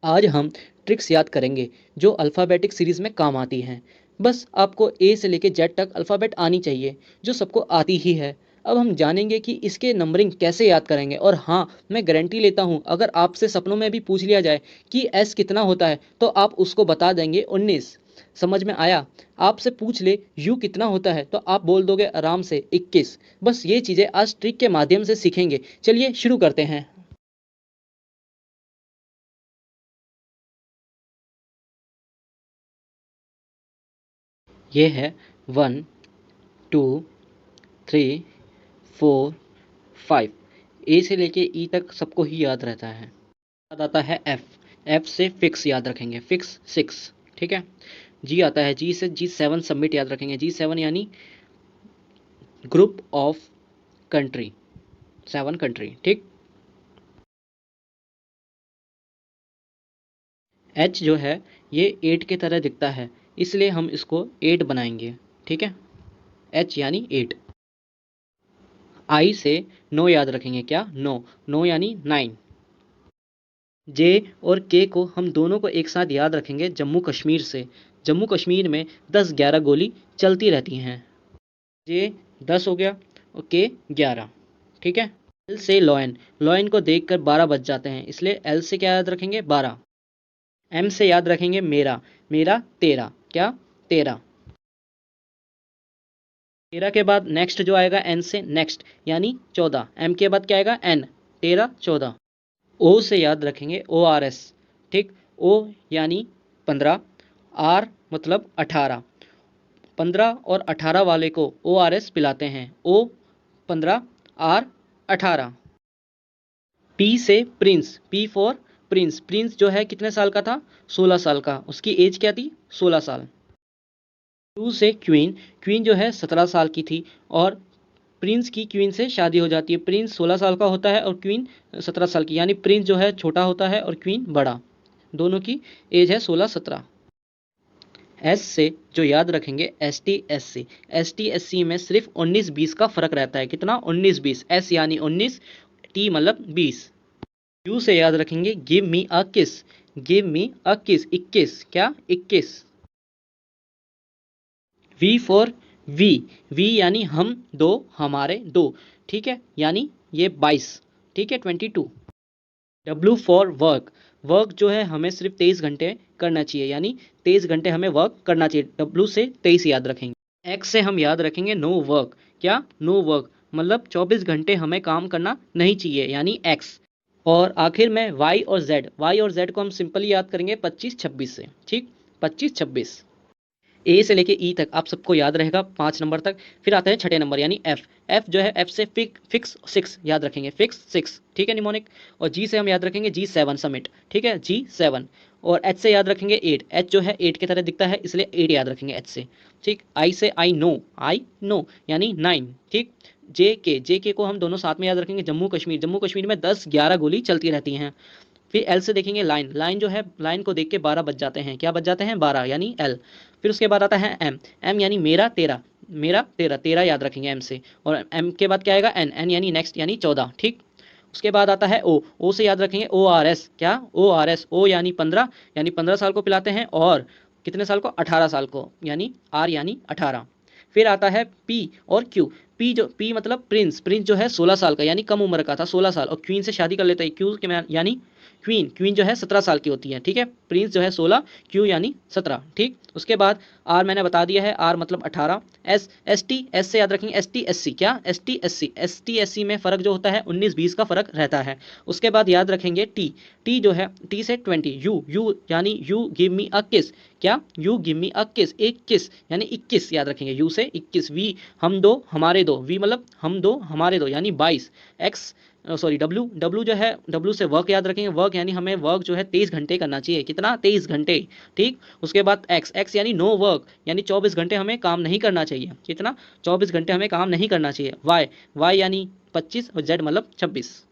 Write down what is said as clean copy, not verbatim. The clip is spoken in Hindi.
आज हम ट्रिक्स याद करेंगे जो अल्फ़ाबेटिक सीरीज़ में काम आती हैं। बस आपको ए से लेके जेड तक अल्फ़ाबेट आनी चाहिए, जो सबको आती ही है। अब हम जानेंगे कि इसके नंबरिंग कैसे याद करेंगे। और हाँ, मैं गारंटी लेता हूँ, अगर आपसे सपनों में भी पूछ लिया जाए कि एस कितना होता है, तो आप उसको बता देंगे 19। समझ में आया? आपसे पूछ ले यू कितना होता है, तो आप बोल दोगे आराम से 21। बस ये चीज़ें आज ट्रिक के माध्यम से सीखेंगे। चलिए शुरू करते हैं। ये है 1, 2, 3, 4, 5। ए से लेके ई तक सबको ही याद रहता है। बाद आता है एफ। एफ से फिक्स याद रखेंगे, फिक्स 6। ठीक है। जी आता है, जी से G7 सबमिट याद रखेंगे। G7 यानी ग्रुप ऑफ कंट्री, 7 कंट्री। ठीक। एच जो है ये 8 के तरह दिखता है, इसलिए हम इसको 8 बनाएंगे। ठीक है। एच यानी 8। आई से नो याद रखेंगे। क्या? नो। नो यानी 9। जे और के को हम दोनों को एक साथ याद रखेंगे जम्मू कश्मीर से। जम्मू कश्मीर में 10-11 गोली चलती रहती हैं। जे 10 हो गया और के 11। ठीक है। एल से लॉयन। लॉयन को देखकर 12 बज जाते हैं, इसलिए एल से क्या याद रखेंगे? 12। एम से याद रखेंगे मेरा। मेरा 13। क्या? 13। 13 के बाद नेक्स्ट जो आएगा एन से, नेक्स्ट यानी 14। एम के बाद क्या आएगा? एन। 13, 14। ओ से याद रखेंगे ORS। ठीक। ओ यानी 15। आर मतलब 18। 15 और 18 वाले को ORS पिलाते हैं। ओ 15, आर 18। पी से Prince. P for Prince. Prince जो है कितने साल का था? 16 साल का। उसकी एज क्या थी? 16 साल। क्यू से क्वीन। क्वीन जो है 17 साल की थी और प्रिंस की क्वीन से शादी हो जाती है। प्रिंस 16 साल का होता है और क्वीन 17 साल की, यानी प्रिंस जो है छोटा होता है और क्वीन बड़ा। दोनों की एज है 16-17। एस से जो याद रखेंगे ST SC। ST SC में सिर्फ 19-20 का फर्क रहता है। कितना? 19-20। एस यानी 19, टी मतलब 20। यू से याद रखेंगे गिव मी अ किस। गिव मी अ किस, 21। क्या? 21। We for we. वी यानी हम दो, हमारे दो। ठीक है, यानी ये 22। ठीक है, 22। W for work. वर्क जो है हमें सिर्फ 23 घंटे करना चाहिए, यानी 23 घंटे हमें वर्क करना चाहिए। डब्ल्यू से 23 याद रखेंगे। एक्स से हम याद रखेंगे नो वर्क। क्या? नो वर्क मतलब 24 घंटे हमें काम करना नहीं चाहिए, यानी एक्स। और आखिर में वाई और जेड। वाई और जेड को हम सिंपली याद करेंगे 25-26 से। ठीक। 25-26। ए से लेके ई तक आप सबको याद रहेगा 5 नंबर तक। फिर आता है छठे नंबर यानी एफ। एफ जो है एफ से फिक्स 6 याद रखेंगे, फिक्स 6। ठीक है, निमोनिक। और जी से हम याद रखेंगे G7 समिट। ठीक है, G7। और एच से याद रखेंगे 8। एच जो है 8 की तरह दिखता है, इसलिए 8 याद रखेंगे एच से। ठीक। आई से आई नो। आई नो यानी 9। ठीक। जे के को हम दोनों साथ में याद रखेंगे जम्मू कश्मीर। जम्मू कश्मीर में 10-11 गोली चलती रहती हैं। फिर एल से देखेंगे लाइन। लाइन जो है लाइन को देख के 12 बज जाते हैं। क्या बज जाते हैं? 12 यानी एल। फिर उसके बाद आता है एम। एम यानी मेरा 13। मेरा 13, 13 याद रखेंगे एम से। और एम के बाद क्या आएगा? एन। एन यानी नेक्स्ट यानी 14। ठीक। उसके बाद आता है ओ। ओ से याद रखेंगे ORS। क्या? ORS। ओ यानी 15, यानी 15 साल को पिलाते हैं। और कितने साल को? 18 साल को, यानी आर यानी 18। फिर आता है पी और क्यू। पी मतलब प्रिंस। प्रिंस जो है 16 साल का, यानी कम उम्र का था, 16 साल। और क्वीन से शादी कर लेता है। क्यू के यानी क्वीन। क्वीन जो है 17 साल की होती है। ठीक है। प्रिंस जो है 16, क्यू यानी 17। ठीक। उसके बाद आर मैंने बता दिया है, आर मतलब 18। एस से याद रखेंगे ST SC। क्या? ST SC में फ़र्क जो होता है 19-20 का फ़र्क रहता है। उसके बाद याद रखेंगे टी। टी जो है टी से 20। यू यानी यू गिव मी अ किस। क्या? यू गिव मी अ किस, एक किस यानी 21 याद रखेंगे। यू से 21। वी हम दो हमारे दो। वी मतलब हम दो हमारे दो, यानी 22। X sorry W. डब्ल्यू जो है डब्ल्यू से वर्क याद रखेंगे। वर्क यानी हमें वर्क जो है 23 घंटे करना चाहिए। कितना? 23 घंटे। ठीक। उसके बाद एक्स। एक्स यानी नो वर्क, यानी 24 घंटे हमें काम नहीं करना चाहिए। कितना? 24 घंटे हमें काम नहीं करना चाहिए। वाई। वाई यानी 25 और जेड मतलब 26।